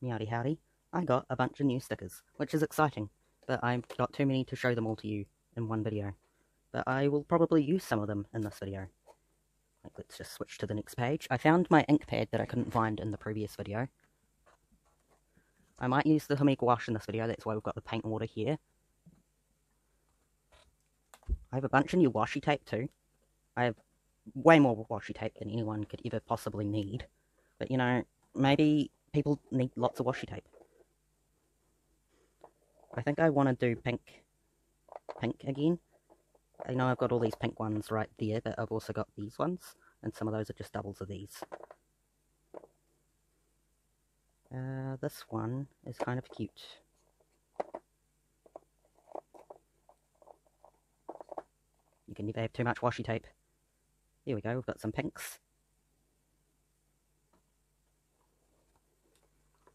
Meowdy howdy, I got a bunch of new stickers, which is exciting, but I've got too many to show them all to you in one video. But I will probably use some of them in this video. Like, let's just switch to the next page. I found my ink pad that I couldn't find in the previous video. I might use the Humi gouache in this video, that's why we've got the paint water here. I have a bunch of new washi tape too. I have way more washi tape than anyone could ever possibly need. But you know, maybe people need lots of washi tape. I think I want to do pink again. I know I've got all these pink ones right there, but I've also got these ones, and some of those are just doubles of these. This one is kind of cute. You can never have too much washi tape. Here we go, we've got some pinks.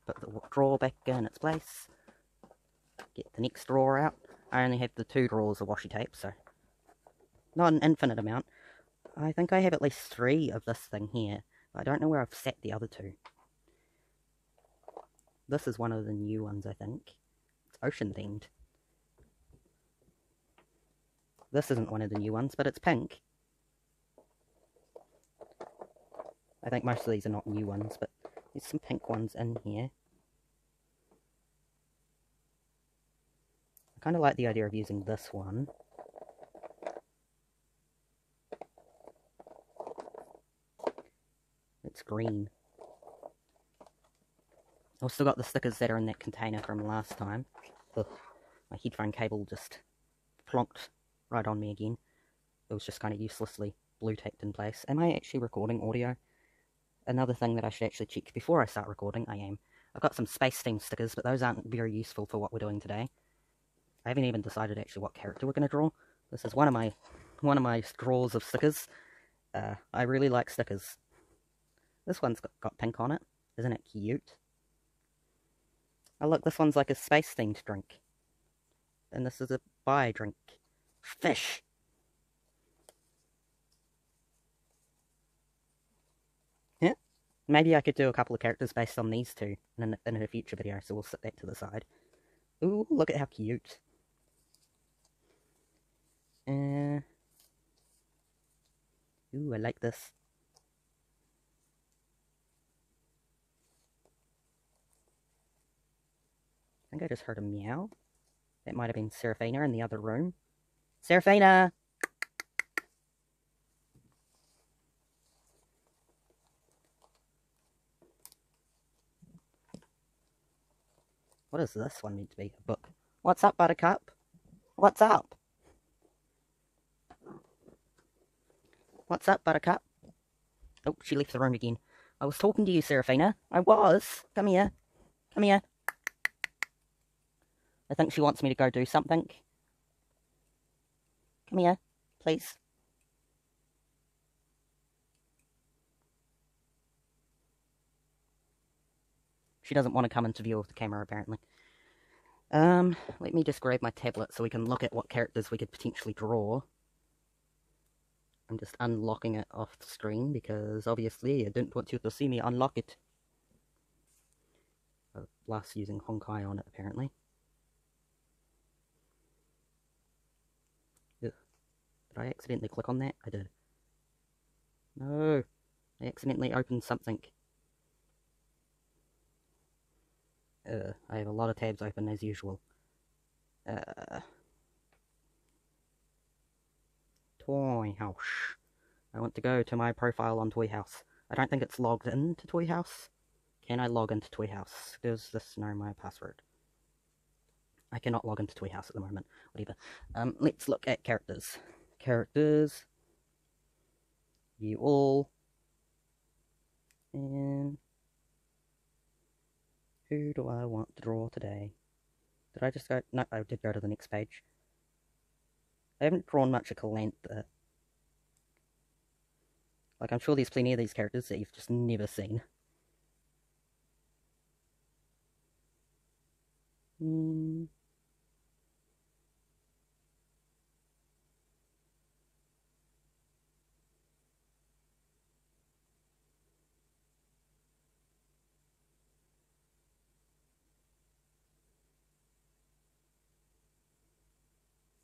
Put the drawer back in its place. Get the next drawer out. I only have the 2 drawers of washi tape, so not an infinite amount. I think I have at least 3 of this thing here, but I don't know where I've set the other 2. This is one of the new ones, I think. It's ocean themed. This isn't one of the new ones, but it's pink. I think most of these are not new ones, but there's some pink ones in here. I kind of like the idea of using this one. It's green. I've still got the stickers that are in that container from last time. Ugh, my headphone cable just plonked right on me again. It was just kind of uselessly blue taped in place. Am I actually recording audio? Another thing that I should actually check before I start recording, I am. I've got some space theme stickers, but those aren't very useful for what we're doing today. I haven't even decided actually what character we're going to draw. This is one of my drawers of stickers. I really like stickers. This one's got pink on it. Isn't it cute? Oh look, this one's like a space-themed drink. And this is a bi drink. Fish! Yeah? Maybe I could do a couple of characters based on these two in a future video, so we'll set that to the side. Ooh, look at how cute. Ooh, I like this. I think I just heard a meow. That might have been Seraphina in the other room. Seraphina! What is this one meant to be? A book. What's up, Buttercup? What's up? What's up, Buttercup? Oh, she left the room again. I was talking to you, Seraphina. I was. Come here. Come here. I think she wants me to go do something. Come here, please. She doesn't want to come into view of the camera, apparently. Let me just grab my tablet so we can look at what characters we could potentially draw. I'm just unlocking it off the screen because obviously I didn't want you to see me unlock it. Last using Honkai on it, apparently. Ugh. Did I accidentally click on that? I did. No, I accidentally opened something. I have a lot of tabs open as usual. Toy House. I want to go to my profile on Toy House. I don't think it's logged into Toy House. Can I log into Toy House? Does this know my password? I cannot log into Toy House at the moment. Whatever. Let's look at characters. Characters. You all. And who do I want to draw today? Did I just go? No, I did go to the next page. I haven't drawn much of Calantha. Like, I'm sure there's plenty of these characters that you've just never seen.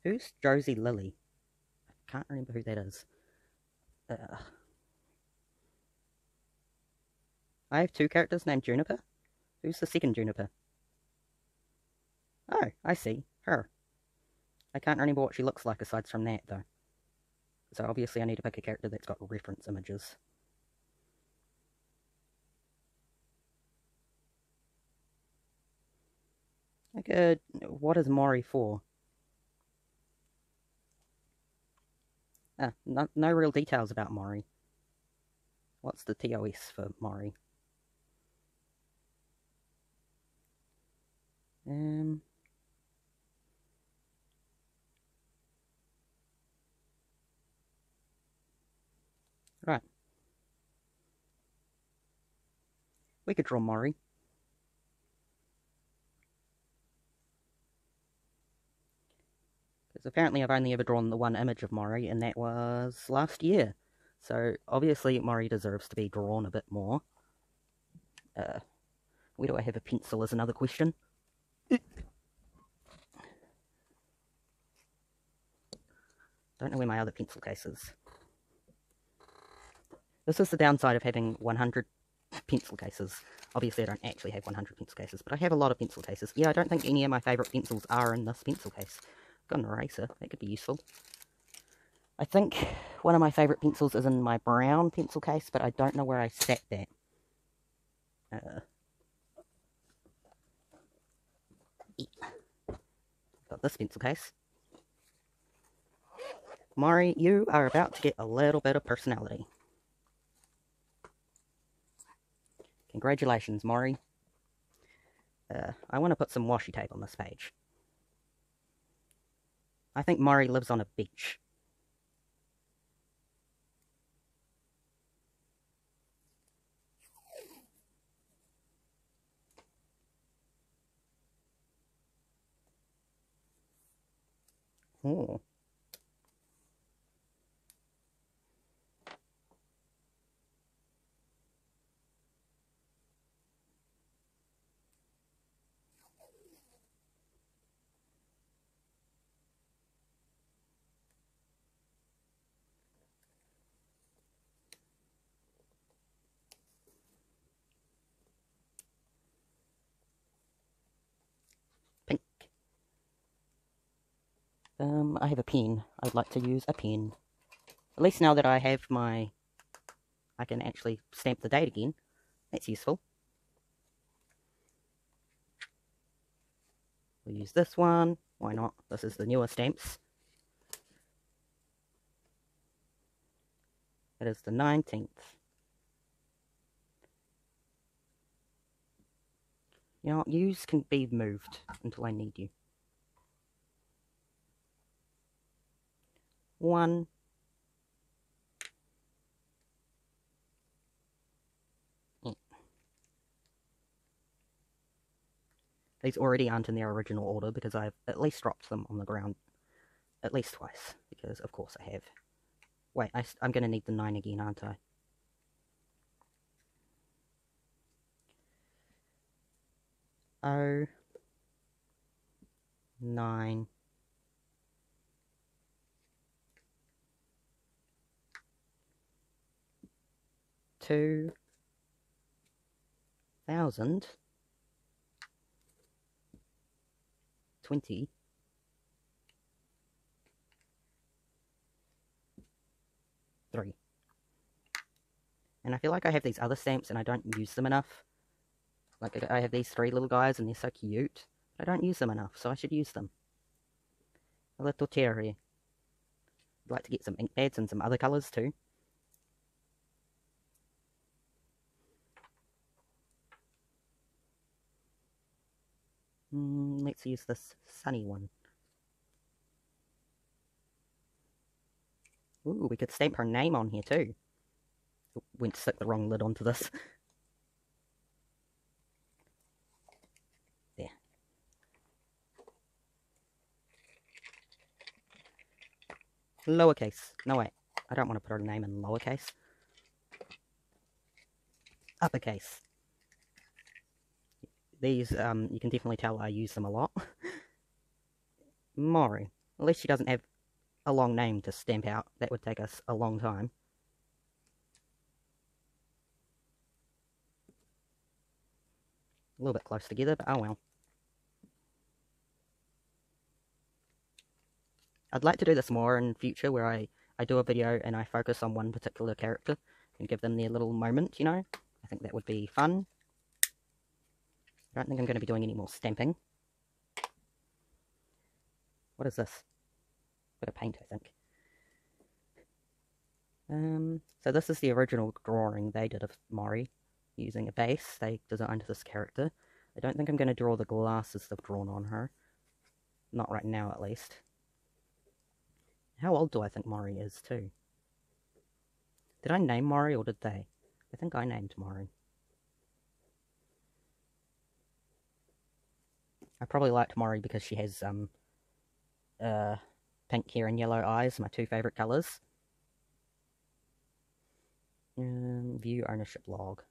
Who's Josie Lily? I can't remember who that is. I have two characters named Juniper. Who's the second Juniper? Oh, I see. Her. I can't remember what she looks like aside from that, though. So obviously I need to pick a character that's got reference images. Okay, what is Mori for? No real details about Mori. What's the TOS for Mori? Right. We could draw Mori. Because apparently I've only ever drawn the one image of Mori, and that was last year. So obviously Mori deserves to be drawn a bit more. Where do I have a pencil is another question. Don't know where my other pencil case is. This is the downside of having 100 pencil cases. Obviously I don't actually have 100 pencil cases, but I have a lot of pencil cases. Yeah, I don't think any of my favourite pencils are in this pencil case. Got an eraser, that could be useful. I think one of my favourite pencils is in my brown pencil case, but I don't know where I sat that. Got this pencil case. Mari, you are about to get a little bit of personality. Congratulations, Mari. I want to put some washi tape on this page. I think Mari lives on a beach. Oh. Pink. I have a pen. I'd like to use a pen. At least now that I have my... I can actually stamp the date again. That's useful. We'll use this one. Why not? This is the newer stamps. It is the 19th. You know, yous can be moved until I need you. 1. These already aren't in their original order because I've at least dropped them on the ground at least twice, because of course I have. Wait, I'm going to need the 9 again, aren't I? Oh, 9. $2,000 20 3. And I feel like I have these other stamps and I don't use them enough. Like, I have these 3 little guys and they're so cute. I don't use them enough, so I should use them. A little cherry. I'd like to get some ink pads and some other colours too. Let's use this sunny one. Ooh, we could stamp her name on here too. Went to stick the wrong lid onto this. There. Lowercase. No, wait. I don't want to put her name in lowercase. Uppercase. These, you can definitely tell I use them a lot. Mori. At least she doesn't have a long name to stamp out. That would take us a long time. A little bit close together, but oh well. I'd like to do this more in future, where I do a video and I focus on one particular character and give them their little moment, you know? I think that would be fun. I don't think I'm going to be doing any more stamping. What is this? Bit of paint, I think. So this is the original drawing they did of Mori, using a base. They designed this character. I don't think I'm going to draw the glasses they've drawn on her. Not right now, at least. How old do I think Mori is, too? Did I name Mori, or did they? I think I named Mori. I probably liked Mori because she has, pink hair and yellow eyes, my two favourite colours. View ownership log.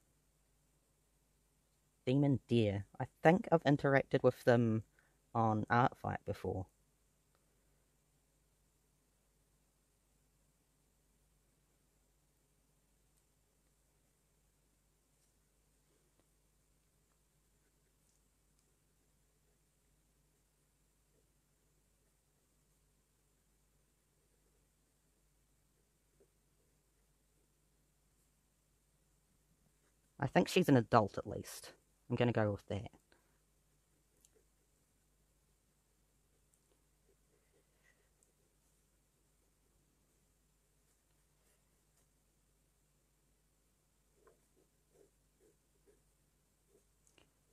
Demon Deer. I think I've interacted with them on Artfight before. I think she's an adult, at least. I'm going to go with that.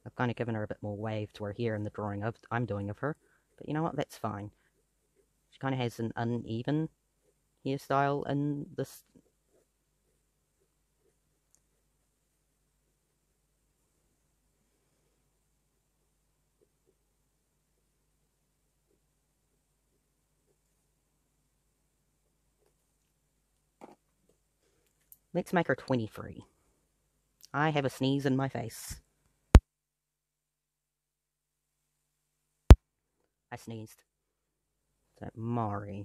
I've kind of given her a bit more wave to her hair in the drawing I'm doing of her. But you know what? That's fine. She kind of has an uneven hairstyle in this. Let's make her 23. I have a sneeze in my face. I sneezed. So, Mari.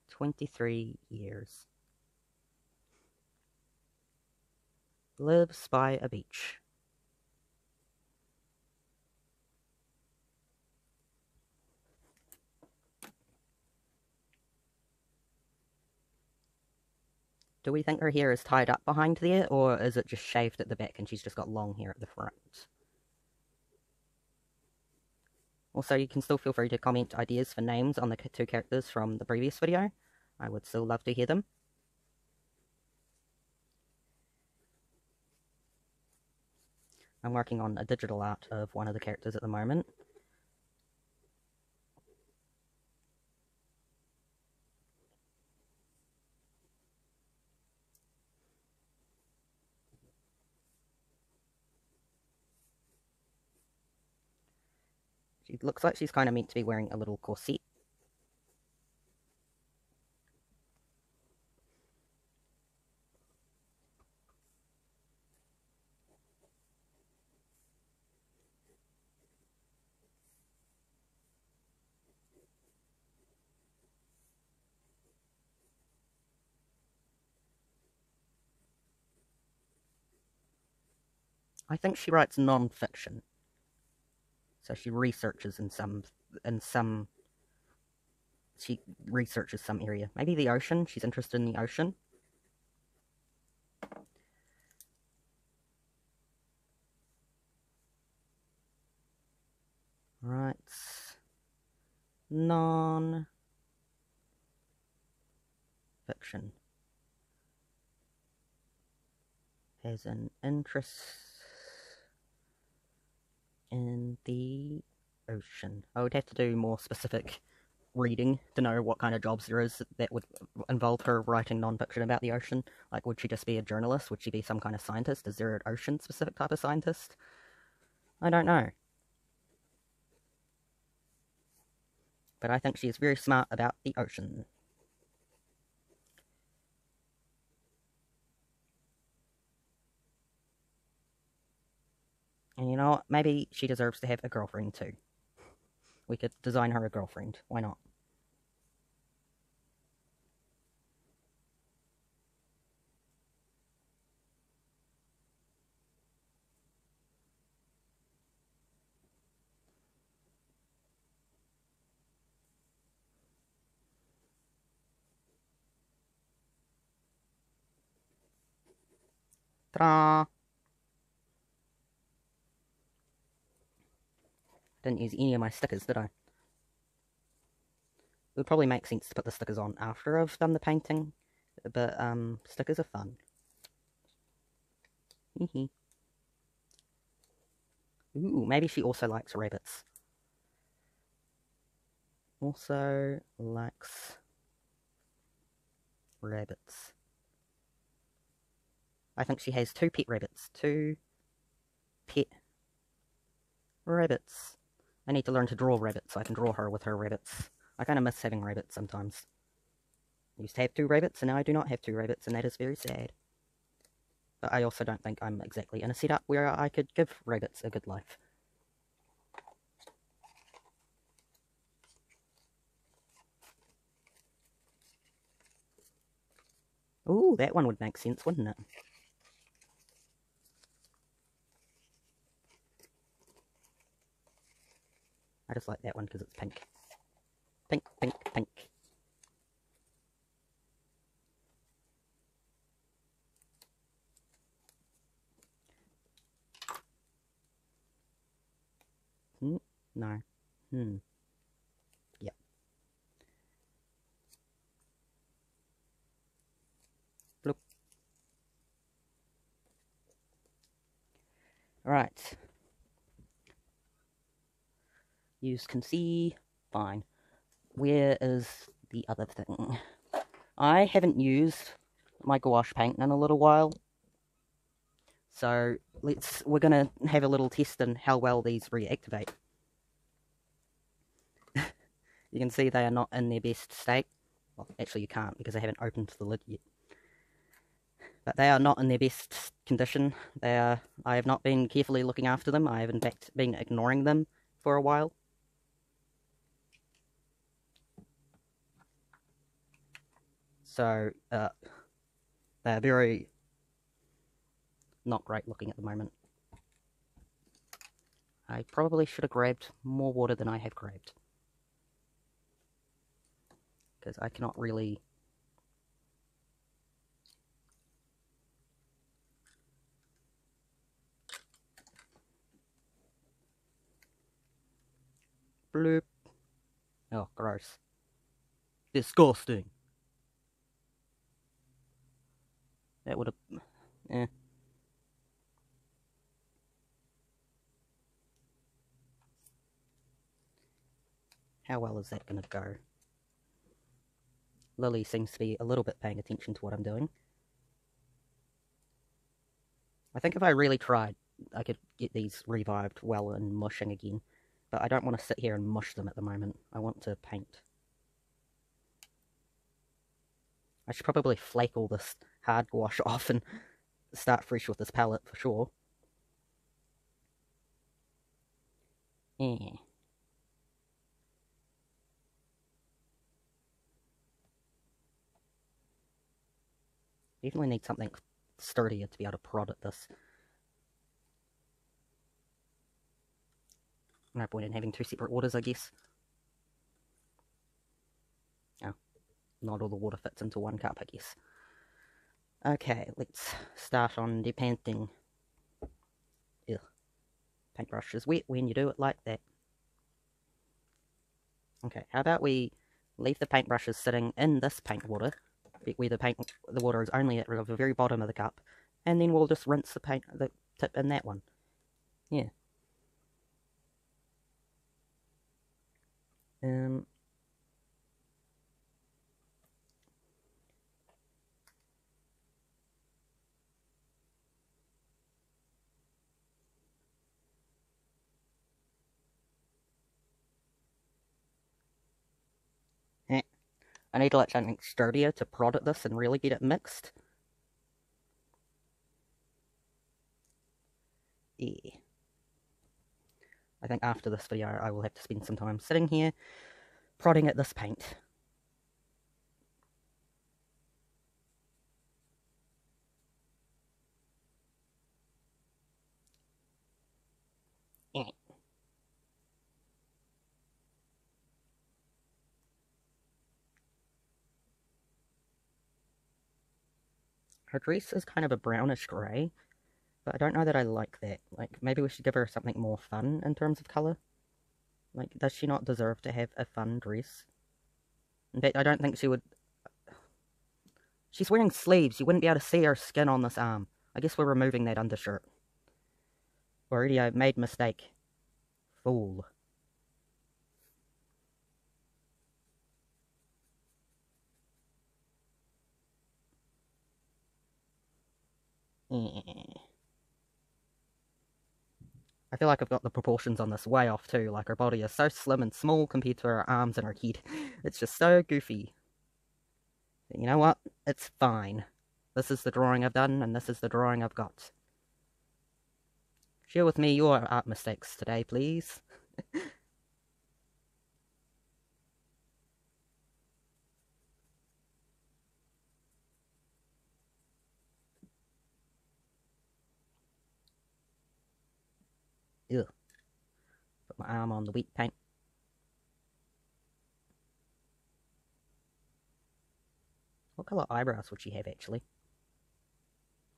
23 years. Lives by a beach. Do we think her hair is tied up behind there, or is it just shaved at the back and she's just got long hair at the front? Also, you can still feel free to comment ideas for names on the two characters from the previous video. I would still love to hear them. I'm working on a digital art of one of the characters at the moment. She looks like she's kind of meant to be wearing a little corset. I think she writes non-fiction. So she researches she researches some area. Maybe the ocean. She's interested in the ocean. Right. Non-fiction. Has an interest in the ocean. I would have to do more specific reading to know what kind of jobs there is that would involve her writing non-fiction about the ocean. Like, would she just be a journalist? Would she be some kind of scientist? Is there an ocean-specific type of scientist? I don't know. But I think she is very smart about the ocean. And you know what? Maybe she deserves to have a girlfriend too. We could design her a girlfriend. Why not? Ta-da! Didn't use any of my stickers, did I? It would probably make sense to put the stickers on after I've done the painting, but stickers are fun. Ooh, maybe she also likes rabbits. Also likes rabbits. I think she has 2 pet rabbits. 2 pet rabbits. I need to learn to draw rabbits so I can draw her with her rabbits. I kind of miss having rabbits sometimes. I used to have 2 rabbits, and now I do not have 2 rabbits, and that is very sad. But I also don't think I'm exactly in a setup where I could give rabbits a good life. Ooh, that one would make sense, wouldn't it? I just like that one because it's pink. Pink, pink, pink. No. Yep. Bloop. Right. Use can see. Fine. Where is the other thing? I haven't used my gouache paint in a little while. So we're gonna have a little test on how well these reactivate. You can see they are not in their best state. Well, actually you can't because I haven't opened the lid yet. But they are not in their best condition. I have not been carefully looking after them. I have in fact been ignoring them for a while. So, they're very not great looking at the moment. I probably should have grabbed more water than I have grabbed. Because I cannot really... Bloop. Oh, gross. Disgusting. That would have... Eh. How well is that going to go? Lily seems to be a little bit paying attention to what I'm doing. I think if I really tried, I could get these revived well and mushing again. But I don't want to sit here and mush them at the moment. I want to paint. I should probably flake all this hard gouache off and start fresh with this palette for sure. Yeah. Definitely need something sturdier to be able to prod at this. No point in having 2 separate waters, I guess. Oh, not all the water fits into 1 cup, I guess. Okay, let's start on the painting. Ugh. Paintbrush is wet when you do it like that. Okay, how about we leave the paintbrushes sitting in this paint water, where the water is only at the very bottom of the cup, and then we'll just rinse the tip in that one. Yeah. I need to let something sturdier to prod at this and really get it mixed. Yeah. I think after this video I will have to spend some time sitting here prodding at this paint. Her dress is kind of a brownish grey, but I don't know that I like that. Like, maybe we should give her something more fun in terms of colour. Like, does she not deserve to have a fun dress? In fact, I don't think she would... She's wearing sleeves. You wouldn't be able to see her skin on this arm. I guess we're removing that undershirt. Already I made mistake. Fool. I feel like I've got the proportions on this way off too. Like, her body is so slim and small compared to her arms and her head. It's just so goofy. But you know what? It's fine. This is the drawing I've done, and this is the drawing I've got. Share with me your art mistakes today, please. Ugh. Put my arm on the wet paint. What colour eyebrows would she have, actually?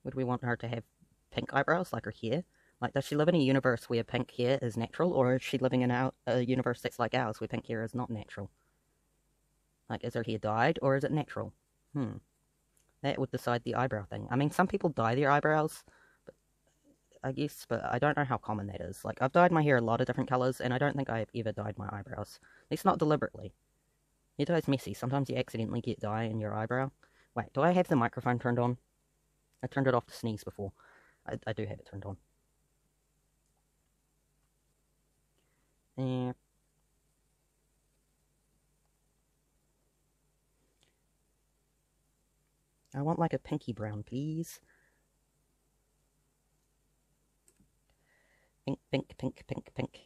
Would we want her to have pink eyebrows, like her hair? Like, does she live in a universe where pink hair is natural, or is she living in a universe that's like ours, where pink hair is not natural? Like, is her hair dyed, or is it natural? That would decide the eyebrow thing. I mean, some people dye their eyebrows, I guess, but I don't know how common that is. Like, I've dyed my hair a lot of different colours, and I don't think I've ever dyed my eyebrows. At least not deliberately. Hair dye's messy. Sometimes you accidentally get dye in your eyebrow. Wait, do I have the microphone turned on? I turned it off to sneeze before. I do have it turned on. I want like a pinky brown, please. Pink, pink, pink, pink, pink.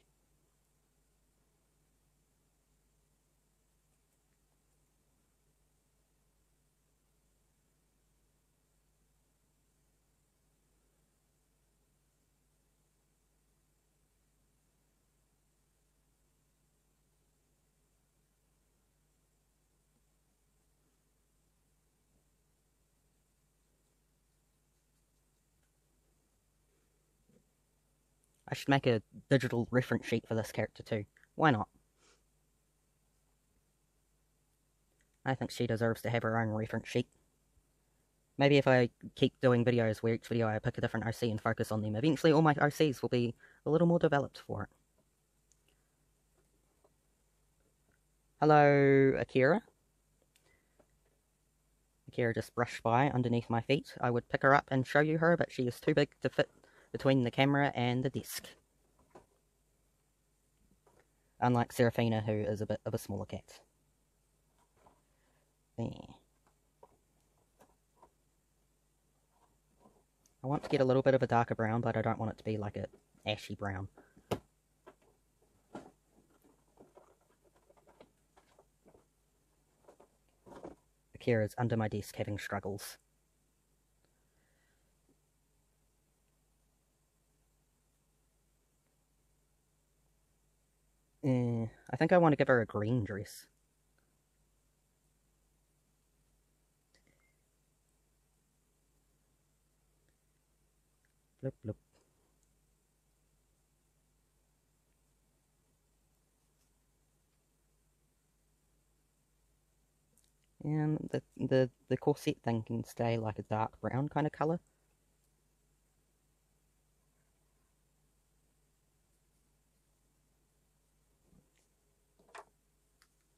I should make a digital reference sheet for this character too. Why not? I think she deserves to have her own reference sheet. Maybe if I keep doing videos where each video I pick a different OC and focus on them, eventually all my OCs will be a little more developed for it. Hello, Akira. Akira just brushed by underneath my feet. I would pick her up and show you her, but she is too big to fit between the camera and the desk. Unlike Seraphina, who is a bit of a smaller cat. There. I want to get a little bit of a darker brown, but I don't want it to be like a ashy brown. Akira's under my desk having struggles. I think I want to give her a green dress. Bloop, bloop. And the corset thing can stay like a dark brown kind of colour.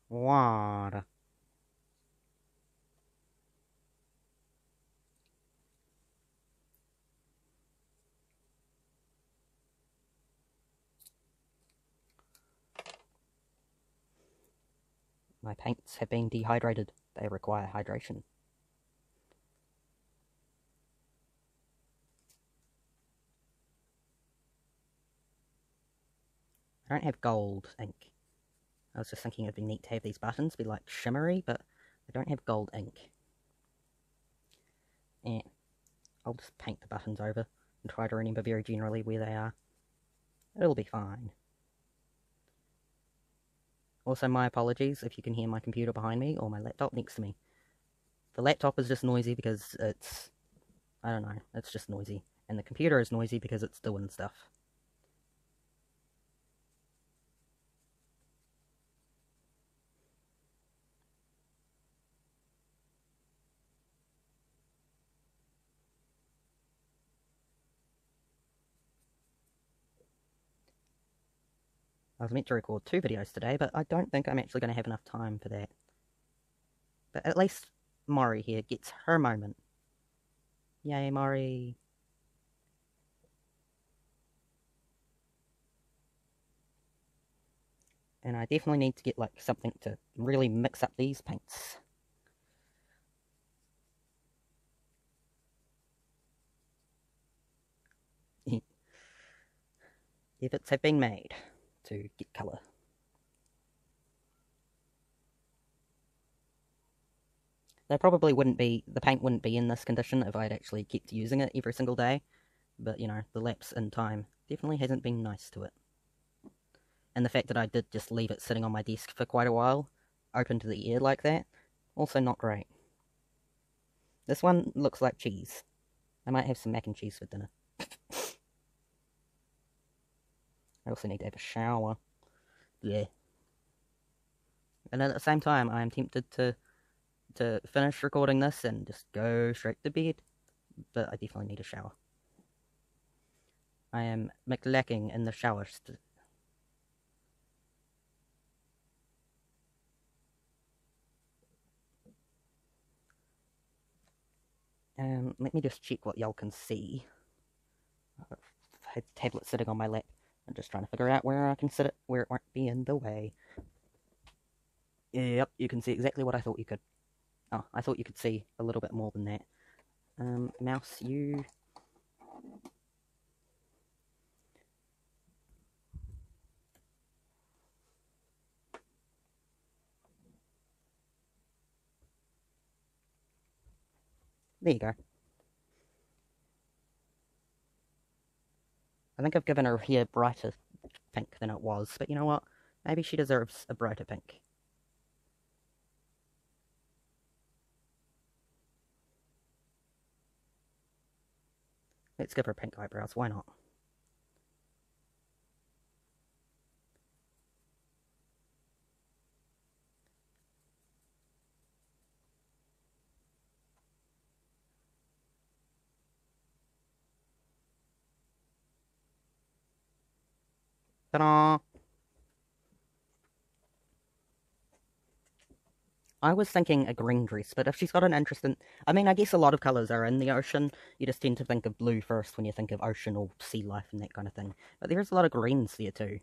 What? My paints have been dehydrated. They require hydration. I don't have gold ink. I was just thinking it'd be neat to have these buttons be like shimmery, but I don't have gold ink. Yeah, I'll just paint the buttons over and try to remember very generally where they are. It'll be fine. Also, my apologies if you can hear my computer behind me or my laptop next to me. The laptop is just noisy because it's... I don't know, it's just noisy. And the computer is noisy because it's doing stuff. I was meant to record 2 videos today, but I don't think I'm actually going to have enough time for that. But at least Mori here gets her moment. Yay, Mori! And I definitely need to get, like, something to really mix up these paints. Efforts have been made to get colour. They probably wouldn't be, the paint wouldn't be in this condition if I'd actually kept using it every single day. But, you know, the lapse in time definitely hasn't been nice to it. And the fact that I did just leave it sitting on my desk for quite a while, open to the air like that, also not great. This one looks like cheese. I might have some mac and cheese for dinner. I also need to have a shower. Yeah. And at the same time, I am tempted to finish recording this and just go straight to bed. But I definitely need a shower. I am lacking in the shower. Let me just check what y'all can see. I've had the tablet sitting on my lap. I'm just trying to figure out where I can sit it, where it won't be in the way. Yep, you can see exactly what I thought you could. Oh, I thought you could see a little bit more than that. Mouse, you... There you go. I think I've given her hair brighter pink than it was, but you know what? Maybe she deserves a brighter pink. Let's give her pink eyebrows, why not? Ta-da! I was thinking a green dress, but if she's got an interest in... I mean, I guess a lot of colours are in the ocean. You just tend to think of blue first when you think of ocean or sea life and that kind of thing. But there's a lot of greens there too.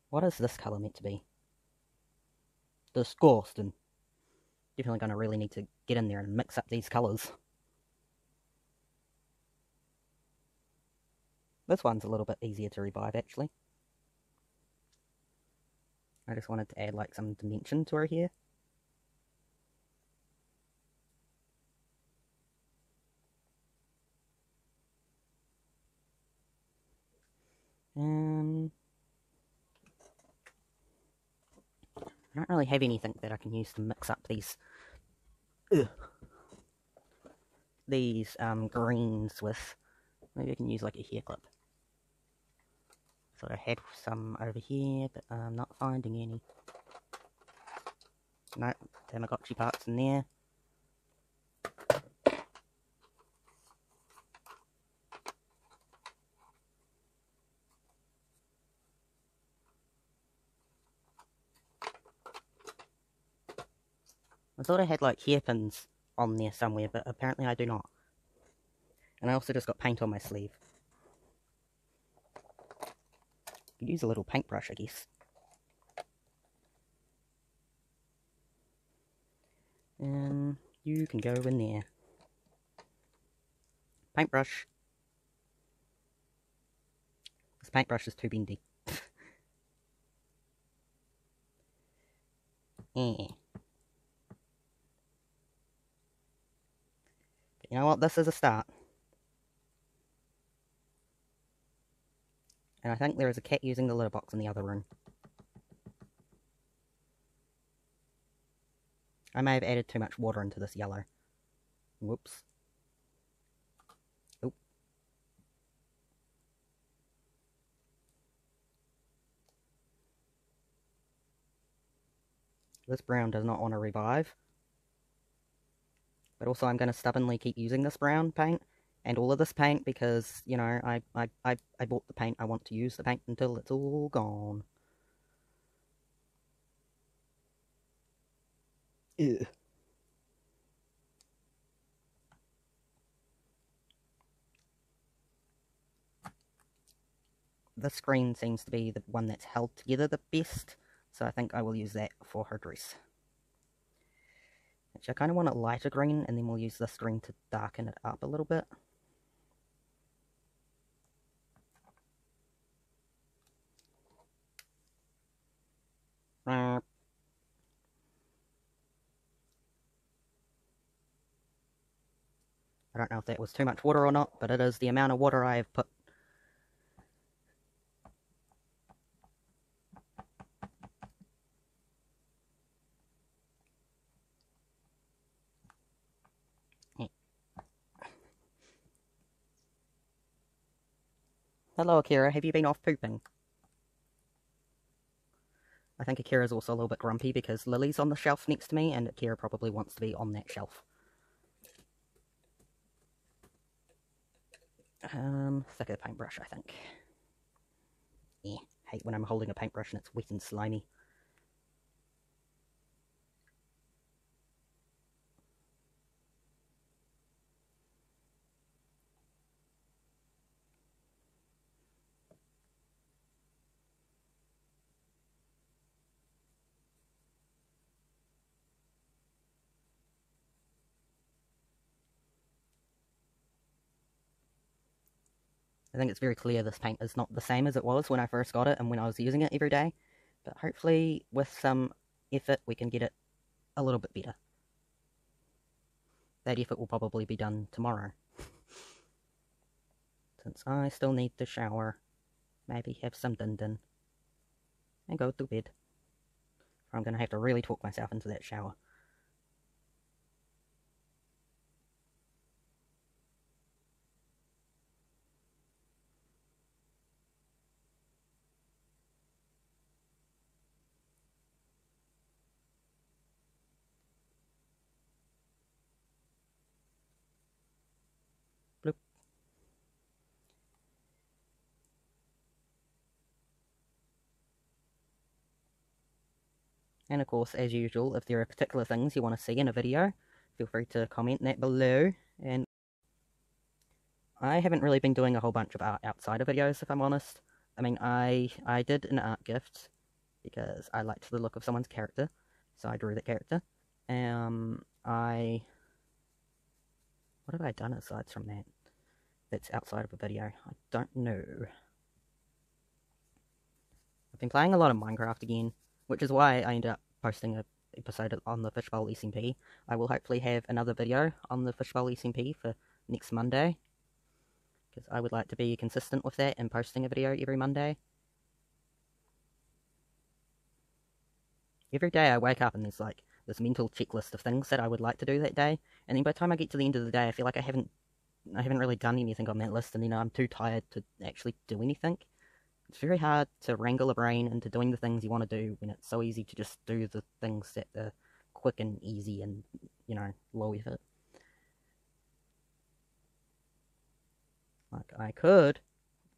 What is this colour meant to be? Disgusting. Definitely going to really need to get in there and mix up these colours. This one's a little bit easier to revive, actually. I just wanted to add, like, some dimension to her hair. I don't really have anything that I can use to mix up these... These, greens with. Maybe I can use, like, a hair clip. So I had some over here, but I'm not finding any. No, Tamagotchi parts in there. I thought I had, like, hairpins on there somewhere, but apparently I do not. And I also just got paint on my sleeve. Could use a little paintbrush, I guess. You can go in there. Paintbrush. paintbrush is too bendy. Yeah. But you know what? This is a start. And I think there is a cat using the litter box in the other room. I may have added too much water into this yellow. Whoops. Oop. This brown does not want to revive. But also I'm going to stubbornly keep using this brown paint and all of this paint because, you know, I bought the paint. I want to use the paint until it's all gone. Ew. This green seems to be the one that's held together the best, so I think I will use that for her dress. Actually, I kind of want a lighter green, and then we'll use this green to darken it up a little bit. I don't know if that was too much water or not, but it is the amount of water I have put. Hello, Akira. Have you been off pooping? I think Akira's also a little bit grumpy because Lily's on the shelf next to me, and Akira probably wants to be on that shelf. Thicker paintbrush, I think. Yeah, hate when I'm holding a paintbrush and it's wet and slimy. I think it's very clear this paint is not the same as it was when I first got it and when I was using it every day. But hopefully, with some effort, we can get it a little bit better. That effort will probably be done tomorrow. Since I still need to shower, maybe have some din-din, and go to bed. Or I'm going to have to really talk myself into that shower. Bloop. And of course, as usual, if there are particular things you want to see in a video, feel free to comment that below. And I haven't really been doing a whole bunch of art outside of videos, if I'm honest. I mean, I did an art gift because I liked the look of someone's character, so I drew that character. What have I done aside from that? That's outside of a video. I don't know. I've been playing a lot of Minecraft again, which is why I ended up posting an episode on the Fishbowl SMP. I will hopefully have another video on the Fishbowl SMP for next Monday, because I would like to be consistent with that and posting a video every Monday. Every day I wake up and there's like this mental checklist of things that I would like to do that day, and then by the time I get to the end of the day, I feel like I haven't really done anything on that list, and then I'm too tired to actually do anything. It's very hard to wrangle a brain into doing the things you want to do when it's so easy to just do the things that are quick and easy and, you know, low effort. Like, I could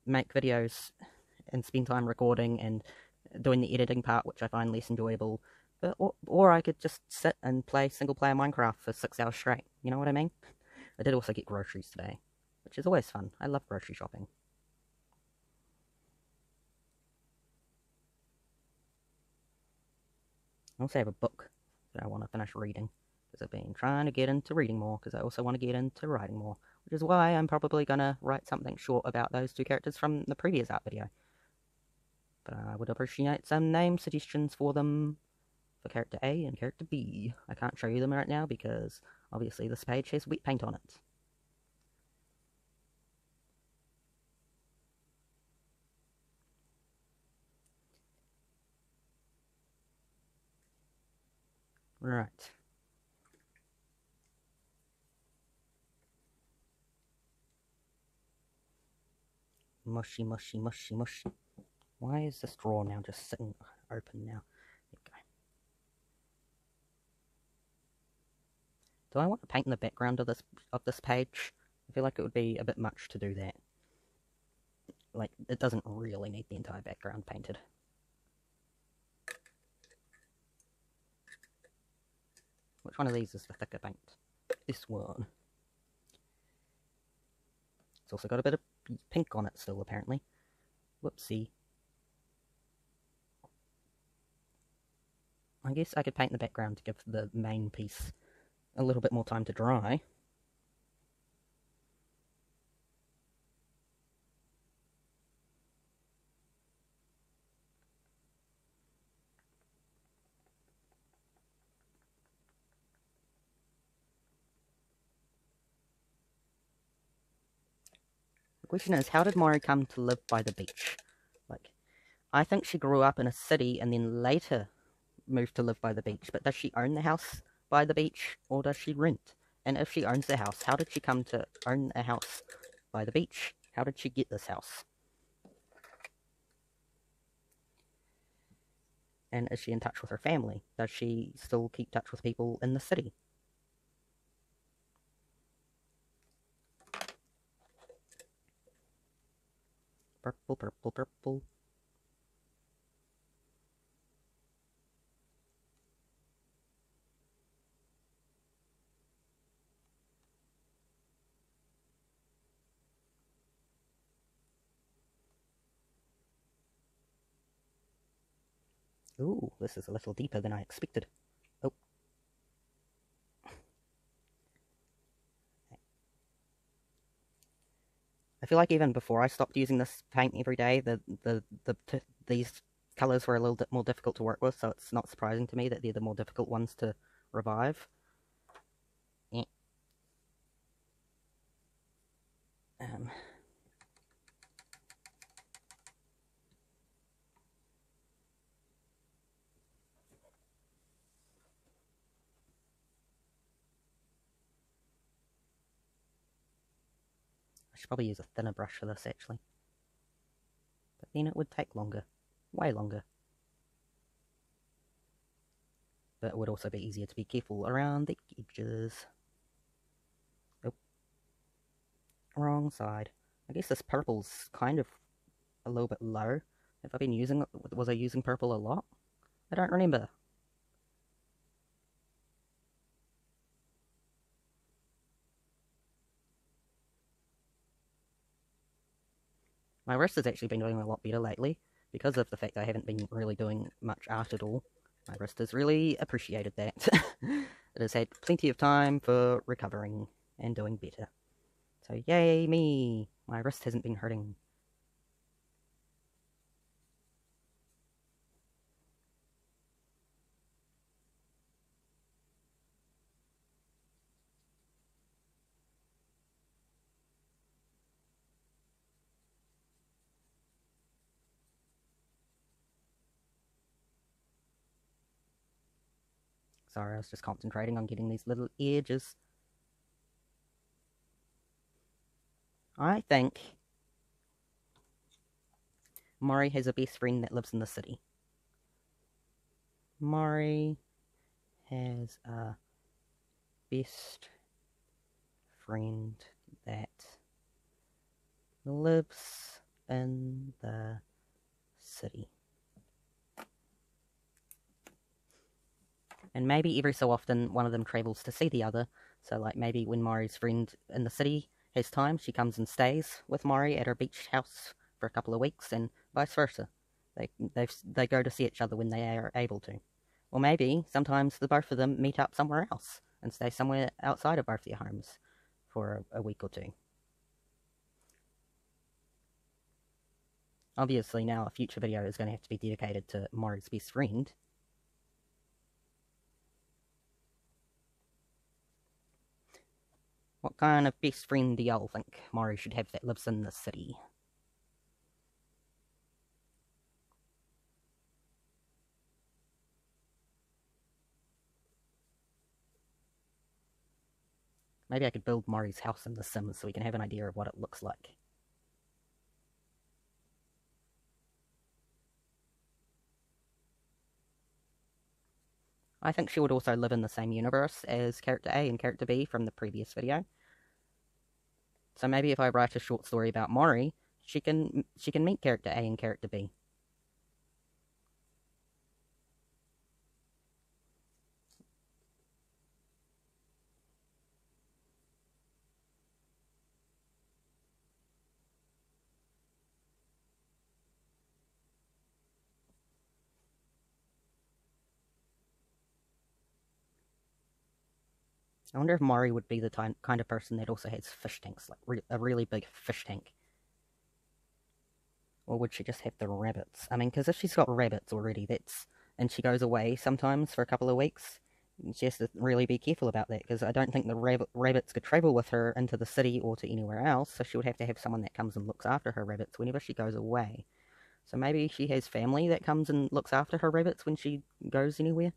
make videos and spend time recording and doing the editing part, which I find less enjoyable, but or I could just sit and play single-player Minecraft for 6 hours straight, you know what I mean? I did also get groceries today, which is always fun. I love grocery shopping. I also have a book that I want to finish reading, because I've been trying to get into reading more, because I also want to get into writing more, which is why I'm probably going to write something short about those two characters from the previous art video, But I would appreciate some name suggestions for them for character A and character B. I can't show you them right now because obviously this page has wet paint on it. Right. Mushy, mushy, mushy, mushy. Why is this drawer now just sitting open now? There we go. Do I want to paint in the background of this page? I feel like it would be a bit much to do that. Like, it doesn't really need the entire background painted. Which one of these is the thicker paint? This one. It's also got a bit of pink on it still, apparently. Whoopsie. I guess I could paint the background to give the main piece a little bit more time to dry. The question is, how did Mori come to live by the beach? Like, I think she grew up in a city and then later moved to live by the beach, but does she own the house by the beach, or does she rent? And if she owns the house, how did she come to own a house by the beach? How did she get this house? And is she in touch with her family? Does she still keep touch with people in the city? Purple, purple, purple. Ooh, this is a little deeper than I expected. Oh. I feel like even before I stopped using this paint every day, these colours were a little bit more difficult to work with, so it's not surprising to me that they're the more difficult ones to revive. Yeah. I should probably use a thinner brush for this, actually. But then it would take longer. Way longer. But it would also be easier to be careful around the edges. Oh. Wrong side. I guess this purple's kind of a little bit low. Have I been using it? Was I using purple a lot? I don't remember. My wrist has actually been doing a lot better lately, because of the fact I haven't been really doing much art at all. My wrist has really appreciated that. It has had plenty of time for recovering and doing better. So yay me! My wrist hasn't been hurting. Sorry, I was just concentrating on getting these little edges. I think Mori has a best friend that lives in the city. Mori has a best friend that lives in the city. And maybe every so often one of them travels to see the other. So like maybe when Mori's friend in the city has time, she comes and stays with Mori at her beach house for a couple of weeks, and vice versa. They go to see each other when they are able to. Or maybe sometimes the both of them meet up somewhere else and stay somewhere outside of both their homes for a week or two. Obviously now a future video is going to have to be dedicated to Mori's best friend. What kind of best friend do y'all think Mori should have that lives in the city? Maybe I could build Mori's house in The Sims so we can have an idea of what it looks like. I think she would also live in the same universe as Character A and Character B from the previous video. So maybe if I write a short story about Mori, she can meet Character A and Character B. I wonder if Mori would be the kind of person that also has fish tanks, like a really big fish tank. Or would she just have the rabbits? I mean, because if she's got rabbits already, and she goes away sometimes for a couple of weeks, she has to really be careful about that, because I don't think the rabbits could travel with her into the city or to anywhere else, so she would have to have someone that comes and looks after her rabbits whenever she goes away. So maybe she has family that comes and looks after her rabbits when she goes anywhere?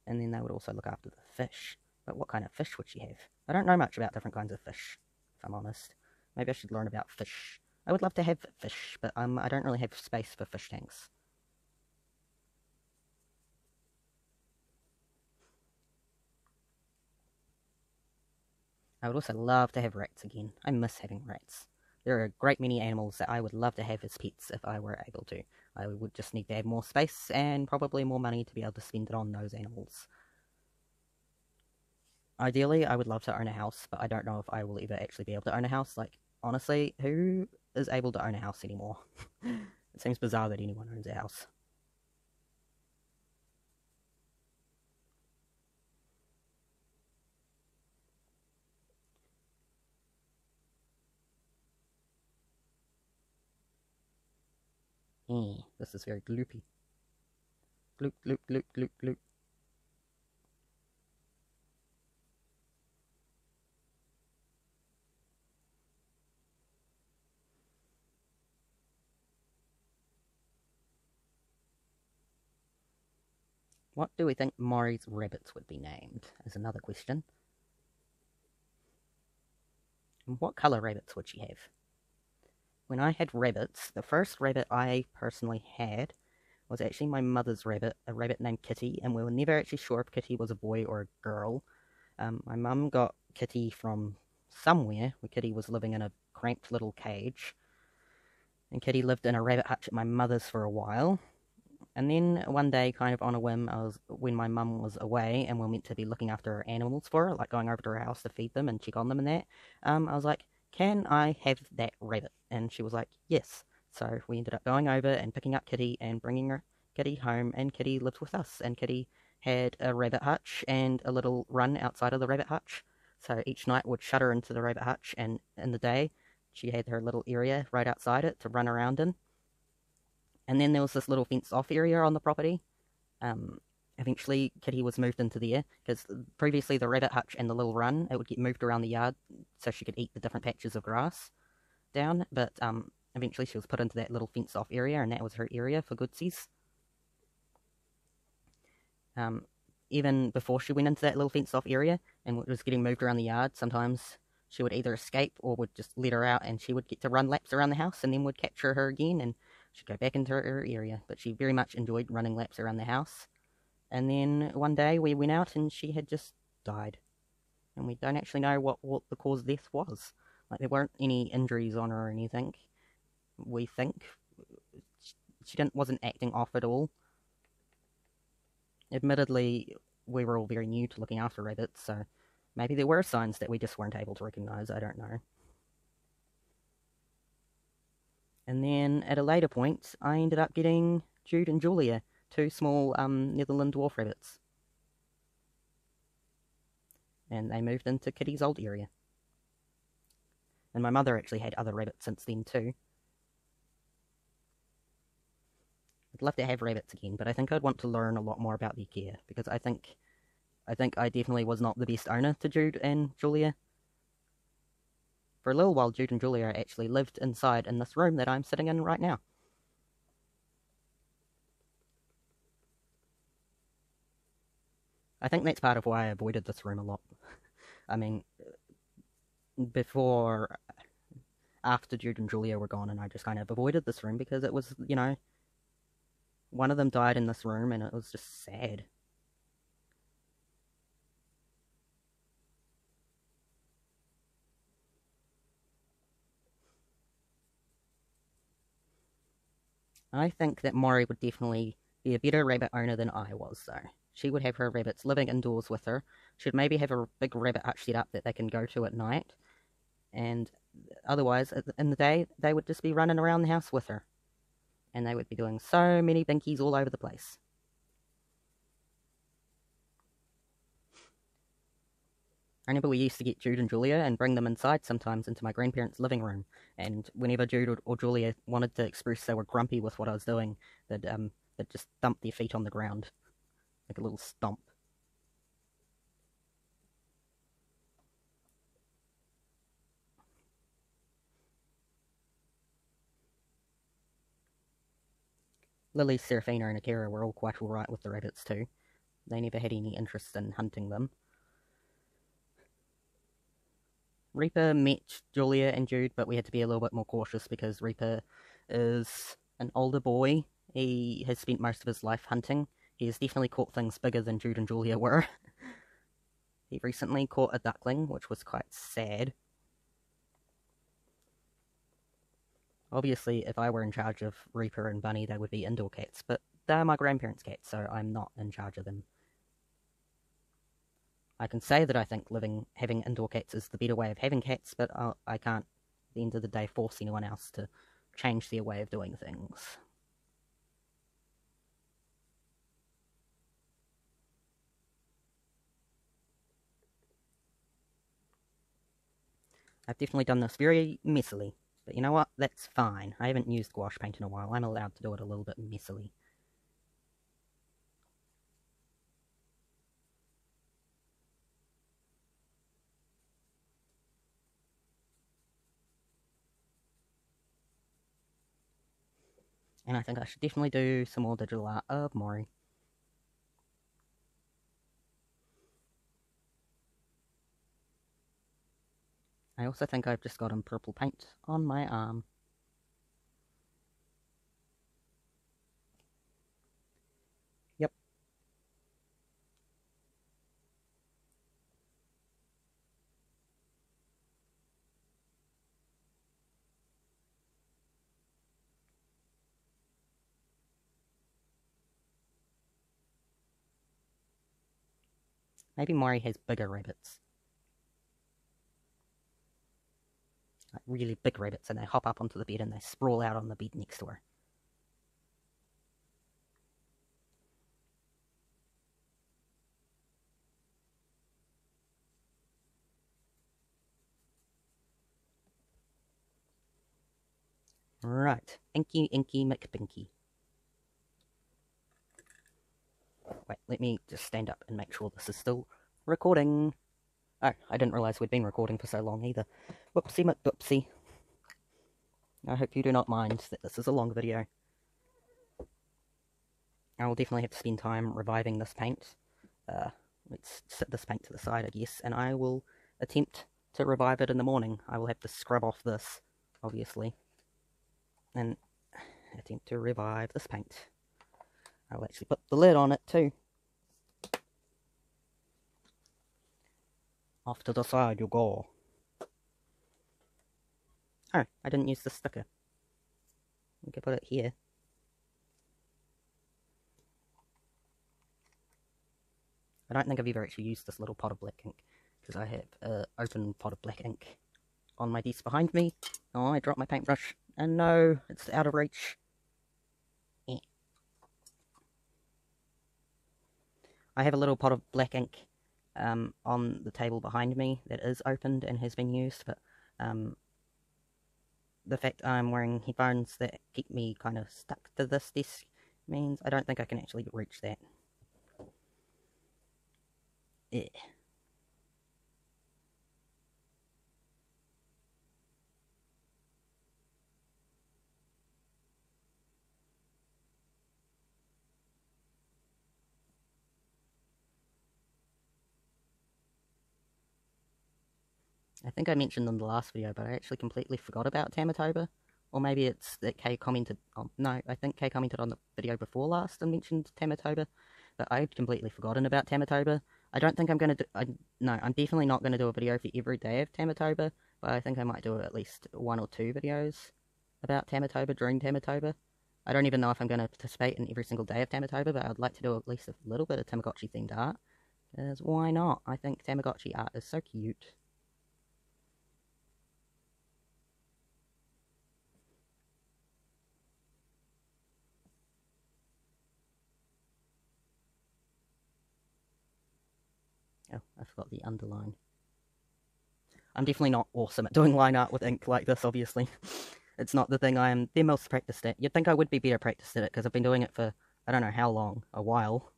And then they would also look after the fish. But what kind of fish would she have? I don't know much about different kinds of fish, if I'm honest. Maybe I should learn about fish. I would love to have fish, but I don't really have space for fish tanks. I would also love to have rats again. I miss having rats. There are a great many animals that I would love to have as pets if I were able to. I would just need to have more space and probably more money to be able to spend it on those animals. Ideally, I would love to own a house, but I don't know if I will ever actually be able to own a house. Like, honestly, who is able to own a house anymore? It seems bizarre that anyone owns a house. This is very gloopy. Gloop, gloop, gloop, gloop, gloop. What do we think Mori's rabbits would be named? Is another question. And what colour rabbits would she have? When I had rabbits, the first rabbit I personally had was actually my mother's rabbit, a rabbit named Kitty, and we were never actually sure if Kitty was a boy or a girl. My mum got Kitty from somewhere, where Kitty was living in a cramped little cage, and Kitty lived in a rabbit hutch at my mother's for a while. And then one day, kind of on a whim, when my mum was away and we were meant to be looking after her animals for her, like going over to her house to feed them and check on them and that, I was like, can I have that rabbit? And she was like, yes. So we ended up going over and picking up Kitty and bringing Kitty home, and Kitty lived with us. And Kitty had a rabbit hutch and a little run outside of the rabbit hutch. So each night would shut her into the rabbit hutch, and in the day she had her little area right outside it to run around in. And then there was this little fenced-off area on the property. Eventually, Kitty was moved into there, because previously the rabbit hutch and the little run, it would get moved around the yard so she could eat the different patches of grass down, but eventually she was put into that little fenced-off area, and that was her area for goodsies. Even before she went into that little fenced-off area and was getting moved around the yard, sometimes she would either escape or would just let her out, and she would get to run laps around the house, and then would capture her again, and she'd go back into her area. But she very much enjoyed running laps around the house. And then one day we went out and she had just died. And we don't actually know what the cause of death was. Like, there weren't any injuries on her or anything, we think. She wasn't acting off at all. Admittedly, we were all very new to looking after rabbits, so maybe there were signs that we just weren't able to recognise, I don't know. And then, at a later point, I ended up getting Jude and Julia, two small Netherland dwarf rabbits. And they moved into Kitty's old area. And my mother actually had other rabbits since then too. I'd love to have rabbits again, but I think I'd want to learn a lot more about their care, because I think I definitely was not the best owner to Jude and Julia. For a little while, Jude and Julia actually lived inside in this room that I'm sitting in right now. I think that's part of why I avoided this room a lot. I mean, after Jude and Julia were gone, and I just kind of avoided this room because it was, you know, one of them died in this room and it was just sad. I think that Mori would definitely be a better rabbit owner than I was, though. She would have her rabbits living indoors with her. She'd maybe have a big rabbit hutch set up that they can go to at night. And otherwise, in the day, they would just be running around the house with her. And they would be doing so many binkies all over the place. I remember we used to get Jude and Julia and bring them inside sometimes into my grandparents' living room. And whenever Jude or Julia wanted to express they were grumpy with what I was doing, they'd just thump their feet on the ground. Like a little stomp. Lily, Seraphina, and Akira were all quite alright with the rabbits too. They never had any interest in hunting them. Reaper met Julia and Jude, but we had to be a little bit more cautious because Reaper is an older boy. He has spent most of his life hunting. He has definitely caught things bigger than Jude and Julia were. He recently caught a duckling, which was quite sad. Obviously, if I were in charge of Reaper and Bunny, they would be indoor cats, but they're my grandparents' cats, so I'm not in charge of them. I can say that I think having indoor cats is the better way of having cats, but I can't, at the end of the day, force anyone else to change their way of doing things. I've definitely done this very messily, but you know what? That's fine. I haven't used gouache paint in a while. I'm allowed to do it a little bit messily. And I think I should definitely do some more digital art of Mori. I also think I've just gotten purple paint on my arm. Yep. Maybe Mori has bigger rabbits. Like really big rabbits, and they hop up onto the bed and they sprawl out on the bed next to her. Right, Inky McBinky. Wait, let me just stand up and make sure this is still recording. Oh, I didn't realise we'd been recording for so long either. Whoopsie McDoopsie. I hope you do not mind that this is a long video. I will definitely have to spend time reviving this paint. Let's set this paint to the side, I guess, and I will attempt to revive it in the morning. I will have to scrub off this, obviously, and attempt to revive this paint. I will actually put the lid on it too. Off to the side you go. Oh, I didn't use the sticker. We could put it here. I don't think I've ever actually used this little pot of black ink, because I have an open pot of black ink on my desk behind me. Oh, I dropped my paintbrush, and no, it's out of reach. I have a little pot of black ink on the table behind me that is opened and has been used, but the fact I'm wearing headphones that keep me kind of stuck to this desk means I don't think I can actually reach that. Eh. I think I mentioned in the last video, but I actually completely forgot about Tamatoba. Or maybe it's that Kay commented on... No, I think Kay commented on the video before last and mentioned Tamatoba. But I'd completely forgotten about Tamatoba. I don't think I'm going to do... No, I'm definitely not going to do a video for every day of Tamatoba. But I think I might do at least 1 or 2 videos about Tamatoba during Tamatoba. I don't even know if I'm going to participate in every single day of Tamatoba, but I'd like to do at least a little bit of Tamagotchi-themed art. Because why not? I think Tamagotchi art is so cute. Oh, I forgot the underline. I'm definitely not awesome at doing line art with ink like this, obviously. It's not the thing I am the most practiced at. You'd think I would be better practiced at it, because I've been doing it for, I don't know how long, a while.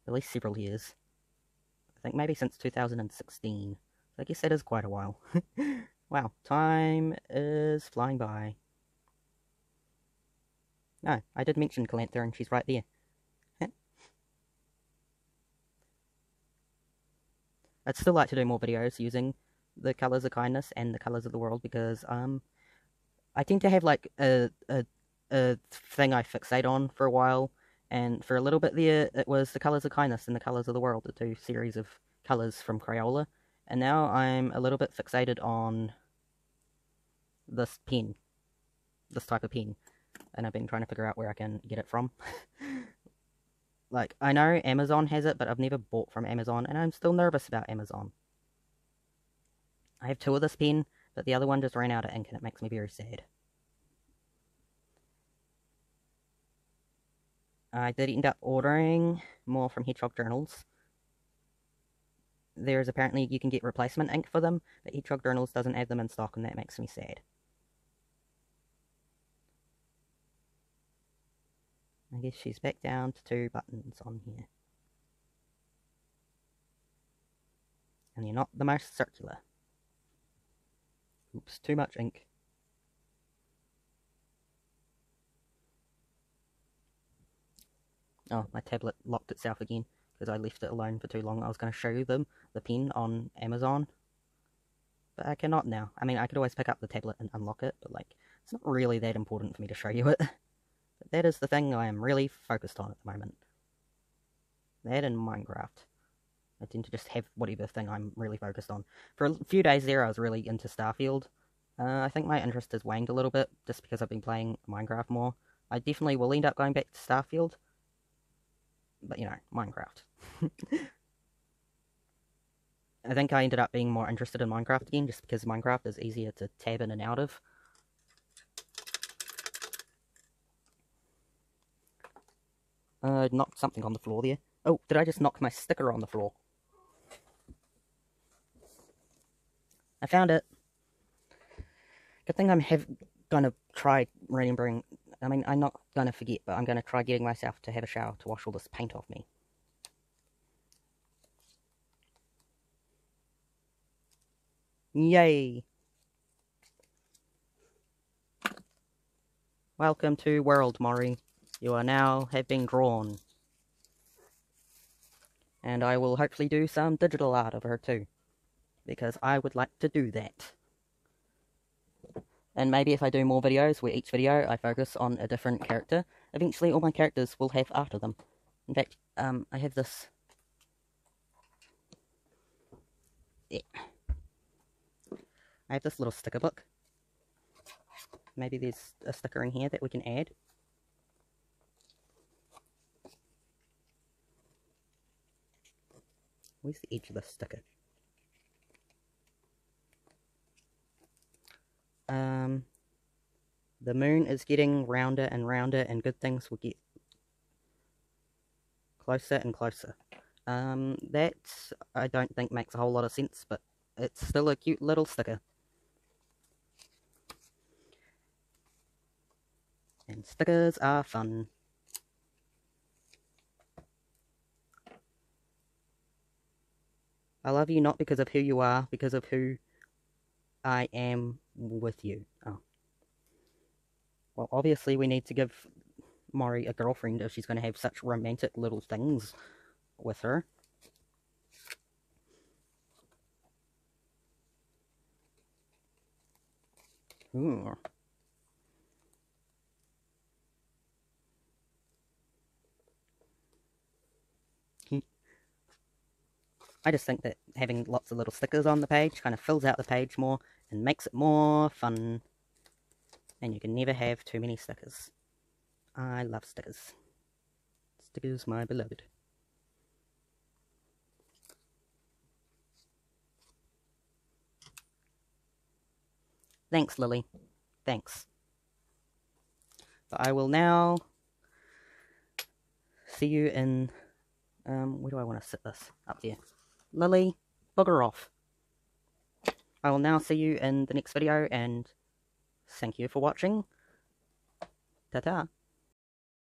At least several years. I think maybe since 2016. So I guess that is quite a while. Wow, time is flying by. No, I did mention Calantha, and she's right there. I'd still like to do more videos using the colours of kindness and the colours of the world, because I tend to have like a thing I fixate on for a while, and for a little bit there it was the colours of kindness and the colours of the world, the 2 series of colours from Crayola, and now I'm a little bit fixated on this pen, this type of pen, and I've been trying to figure out where I can get it from. Like, I know Amazon has it, but I've never bought from Amazon, and I'm still nervous about Amazon. I have 2 of this pen, but the other one just ran out of ink, and it makes me very sad. I did end up ordering more from Hedgehog Journals. There's apparently, you can get replacement ink for them, but Hedgehog Journals doesn't have them in stock, and that makes me sad. I guess she's back down to 2 buttons on here. And you're not the most circular. Oops, too much ink. Oh, my tablet locked itself again, because I left it alone for too long. I was going to show you the pen on Amazon, but I cannot now. I mean, I could always pick up the tablet and unlock it, but, like, it's not really that important for me to show you it. But that is the thing I am really focused on at the moment. That and Minecraft. I tend to just have whatever thing I'm really focused on. For a few days there, I was really into Starfield. I think my interest has waned a little bit, just because I've been playing Minecraft more. I definitely will end up going back to Starfield. But, you know, Minecraft. I think I ended up being more interested in Minecraft again, just because Minecraft is easier to tab in and out of. Knocked something on the floor there. Oh, did I just knock my sticker on the floor? I found it. Good thing I'm gonna try remembering. I mean, I'm not gonna forget, but I'm gonna try getting myself to have a shower to wash all this paint off me. Yay! Welcome to World, Mori. You are now have been drawn. And I will hopefully do some digital art of her too, because I would like to do that. And maybe if I do more videos, where each video I focus on a different character, eventually all my characters will have art of them. In fact, I have this... Yeah. I have this little sticker book. Maybe there's a sticker in here that we can add. Where's the edge of the sticker? The moon is getting rounder and rounder, and good things will get closer and closer. That I don't think makes a whole lot of sense, but it's still a cute little sticker. And stickers are fun. I love you not because of who you are, because of who I am with you. Oh. Well, obviously we need to give Mori a girlfriend if she's going to have such romantic little things with her. Ooh. I just think that having lots of little stickers on the page kind of fills out the page more and makes it more fun. And you can never have too many stickers. I love stickers. Stickers, my beloved. Thanks, Lily. Thanks. But I will now see you in... where do I want to sit this? Up there. Lily, bugger off. I will now see you in the next video, and thank you for watching. Ta-ta.